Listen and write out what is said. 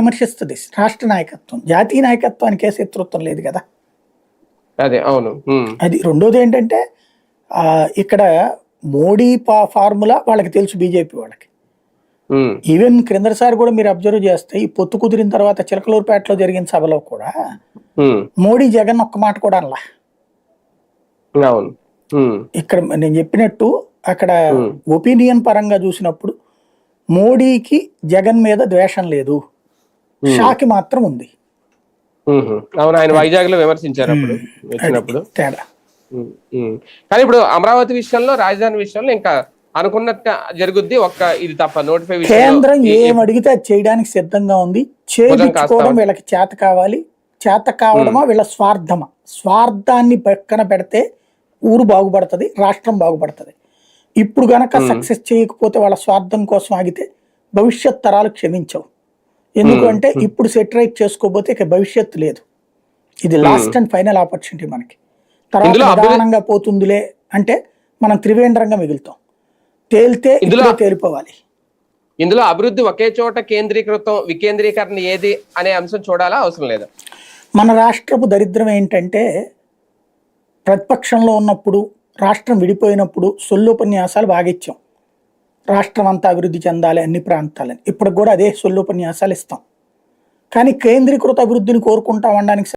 విమర్శిస్తుంది రాష్ట్ర నాయకత్వం, జాతీయ నాయకత్వానికి శత్రుత్వం లేదు కదా. అదే అవును. అది రెండోది ఏంటంటే ఇక్కడ మోడీ ఫార్ములా వాళ్ళకి తెలుసు, బీజేపీ వాళ్ళకి. ఈవెన్ క్రిందసారి కూడా మీరు అబ్జర్వ్ చేస్తే ఈ పొత్తు కుదిరిన తర్వాత చిలకలూరుపేటలో జరిగిన సభలో కూడా మోడీ జగన్ ఒక్క మాట కూడా అనలా. ఇక్కడ నేను చెప్పినట్టు అక్కడ ఒపీనియన్ పరంగా చూసినప్పుడు మోడీకి జగన్ మీద ద్వేషం లేదు, షాకి మాత్రం ఉంది. అవును, ఆయన వైజాగ్ లో విమర్శించారు అప్పుడు వచ్చినప్పుడు తేడా. కానీ ఇప్పుడు అమరావతి విషయంలో, రాజధాని విషయంలో ఇంకా అనుకున్నట్టు జరుగుద్ది. ఇది తప్ప నోటిఫై కేంద్రం ఏం అడిగితే అది చేయడానికి సిద్ధంగా ఉంది. చేయించుకోవడం వీళ్ళకి చేత కావాలి. చేత కావడమా వీళ్ళ స్వార్థమా? స్వార్థాన్ని పక్కన పెడితే ఊరు బాగుపడుతుంది, రాష్ట్రం బాగుపడుతుంది. ఇప్పుడు గనక సక్సెస్ చేయకపోతే, వాళ్ళ స్వార్థం కోసం ఆగితే భవిష్యత్ తరాలు క్షమించవు. ఎందుకంటే ఇప్పుడు సెటరైట్ చేసుకోకపోతే ఇక భవిష్యత్తు లేదు. ఇది లాస్ట్ అండ్ ఫైనల్ ఆపర్చునిటీ మనకి. తర్వాత ప్రధానంగా పోతుందిలే అంటే మనం త్రివేంద్రంగా మిగులుతాం. తేలితే ఇందులో తేలిపోవాలి. ఇందులో అభివృద్ధి ఒకే చోట కేంద్రీకృతం, వికేంద్రీకరణ ఏది అనే అంశం చూడాలా, అవసరం లేదా? మన రాష్ట్రపు దరిద్రం ఏంటంటే ప్రతిపక్షంలో ఉన్నప్పుడు, రాష్ట్రం విడిపోయినప్పుడు సొల్లుపన్యాసాలు బాగా ఇచ్చాం. రాష్ట్రం అంతా అభివృద్ధి చెందాలి అన్ని ప్రాంతాలని. ఇప్పుడు కూడా అదే సొల్లుపన్యాసాలు ఇస్తాం. కానీ కేంద్రీకృత అభివృద్ధిని కోరుకుంటాం అనడానికి